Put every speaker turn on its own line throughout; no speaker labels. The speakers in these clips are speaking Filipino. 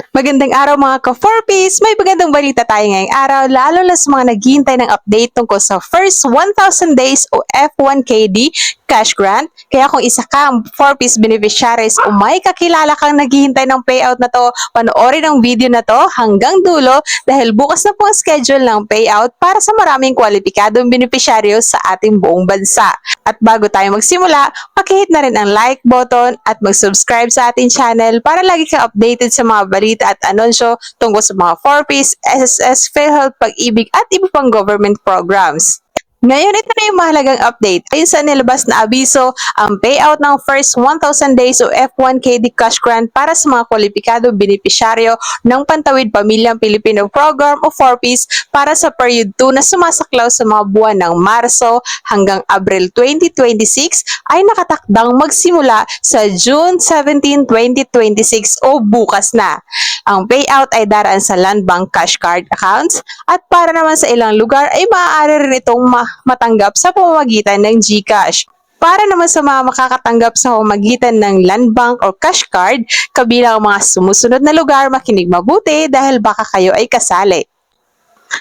Magandang araw mga ka-4Ps! May magandang balita tayo ngayong araw, lalo na sa mga naghihintay ng update tungkol sa first 1,000 days o F1KD cash grant. Kaya kung isa kang 4Ps beneficiaries o may kakilala kang naghihintay ng payout na to, panoorin ang video na to hanggang dulo dahil bukas na po ang schedule ng payout para sa maraming kwalipikadong beneficiaryo sa ating buong bansa. At bago tayo magsimula, pakihit na rin ang like button at mag-subscribe sa ating channel para lagi kang updated sa mga balita at anunsyo tungkol sa mga 4Ps, SSS, PhilHealth, Pag-ibig at iba pang government programs. Ngayon, ito na yung mahalagang update. Ayon sa nilabas na abiso, ang payout ng first 1,000 days o F1KD cash grant para sa mga kwalipikadong benepisyaryo ng Pantawid Pamilyang Pilipino Program o 4Ps para sa period 2 na sumasaklaw sa mga buwan ng Marso hanggang Abril 2026 ay nakatakdang magsimula sa June 17, 2026 o bukas na. Ang payout ay daraan sa Land Bank Cash Card accounts at para naman sa ilang lugar ay maaari rin itong matanggap sa pamamagitan ng GCash. Para naman sa mga makakatanggap sa pamamagitan ng Land Bank o Cash Card, kabilang ang mga sumusunod na lugar, makinig mabuti dahil baka kayo ay kasali.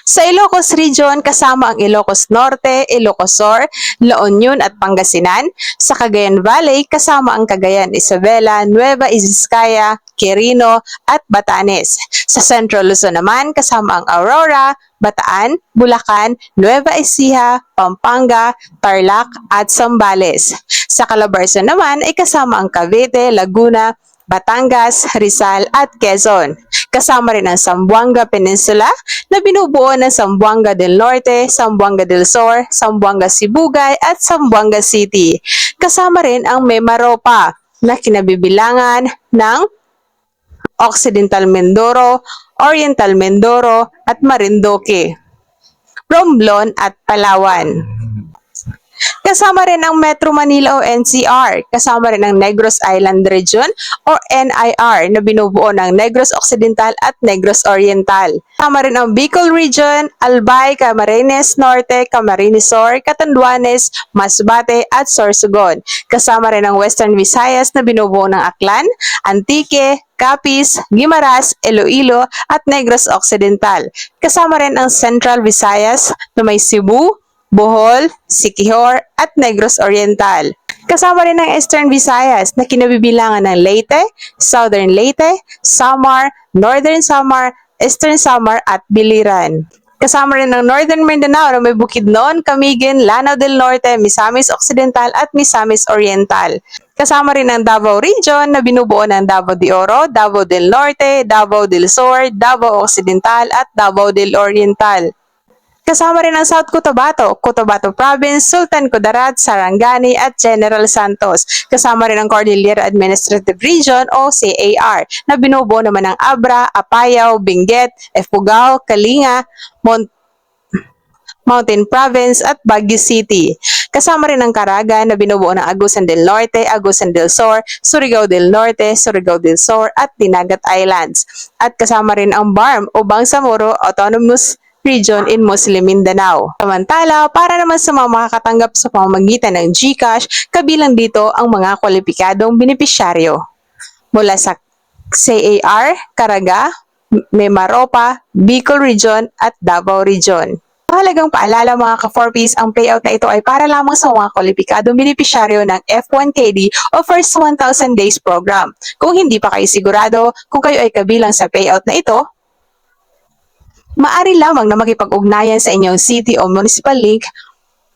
Sa Ilocos Region, kasama ang Ilocos Norte, Ilocos Sur, La Union at Pangasinan. Sa Cagayan Valley, kasama ang Cagayan Isabela, Nueva Ecija, Quirino at Batanes. Sa Central Luzon naman, kasama ang Aurora, Bataan, Bulacan, Nueva Ecija, Pampanga, Tarlac at Zambales. Sa Calabarzon naman ay kasama ang Cavite, Laguna, Batangas, Rizal at Quezon. Kasama rin ang Zamboanga Peninsula na binubuo ng Zamboanga del Norte, Zamboanga del Sur, Zamboanga Sibugay at Zamboanga City. Kasama rin ang Mimaropa na kinabibilangan ng Occidental Mindoro, Oriental Mindoro at Marinduque, Romblon at Palawan. Kasama rin ang Metro Manila o NCR, kasama rin ang Negros Island Region o NIR na binubuo ng Negros Occidental at Negros Oriental. Kasama rin ang Bicol Region, Albay, Camarines Norte, Camarines Sur, Catanduanes, Masbate at Sorsogon. Kasama rin ang Western Visayas na binubuo ng Aklan, Antique, Capiz, Guimaras, Iloilo at Negros Occidental. Kasama rin ang Central Visayas na may Cebu, Bohol, Siquijor at Negros Oriental. Kasama rin ang Eastern Visayas na kinabibilangan ng Leyte, Southern Leyte, Samar, Northern Samar, Eastern Samar at Biliran. Kasama rin ang Northern Mindanao na may Bukidnon, Camiguin, Lanao del Norte, Misamis Occidental at Misamis Oriental. Kasama rin ang Davao Region na binubuo ng Davao de Oro, Davao del Norte, Davao del Sur, Davao Occidental at Davao del Oriental. Kasama rin ang South Cotabato, Cotabato Province, Sultan Kudarat, Sarangani at General Santos. Kasama rin ang Cordillera Administrative Region o CAR na binubuo naman ng Abra, Apayao, Benguet, Ifugao, Kalinga, Mountain Province at Baguio City. Kasama rin ang Caraga na binubuo ng Agusan del Norte, Agusan del Sur, Surigao del Norte, Surigao del Sur at Dinagat Islands. At kasama rin ang BARM o Bangsamoro Autonomous Region in Muslim Mindanao. Samantala, para naman sa mga makakatanggap sa pamamagitan ng GCash, kabilang dito ang mga kwalipikadong benepisyaryo mula sa CAR, Caraga, Mimaropa, Bicol Region at Davao Region. Mahalagang paalala mga ka-4Ps, ang payout na ito ay para lamang sa mga kwalipikadong benepisyaryo ng F1KD o First 1,000 Days Program. Kung hindi pa kayo sigurado kung kayo ay kabilang sa payout na ito, maaari lamang na makipag-ugnayan sa inyong city o municipal link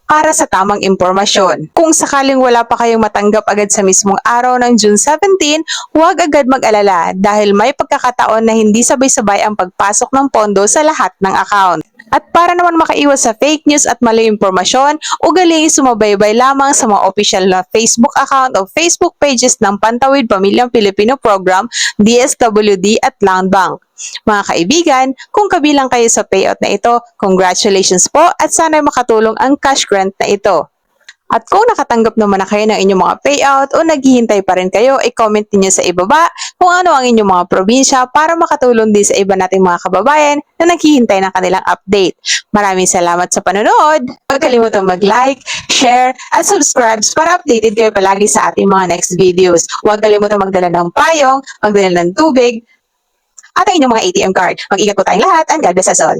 para sa tamang impormasyon. Kung sakaling wala pa kayong matanggap agad sa mismong araw ng June 17, huwag agad mag-alala dahil may pagkakataon na hindi sabay-sabay ang pagpasok ng pondo sa lahat ng account. At para naman makaiwas sa fake news at mali impormasyon, ugaling sumabaybay lamang sa mga official na Facebook account o Facebook pages ng Pantawid Pamilyang Pilipino Program, DSWD at Land Bank. Mga kaibigan, kung kabilang kayo sa payout na ito, congratulations po at sana'y makatulong ang cash grant na ito. At kung nakatanggap naman na kayo ng inyong mga payout o naghihintay pa rin kayo, i-comment niyo sa ibaba kung ano ang inyong mga probinsya para makatulong din sa iba nating mga kababayan na naghihintay ng kanilang update. Maraming salamat sa panonood! Huwag kalimutang mag-like, share, at subscribe para updated kayo palagi sa ating mga next videos. Huwag kalimutang magdala ng payong, magdala ng tubig, at ang inyong mga ATM card. Mag-ingat po tayong lahat and God bless us all.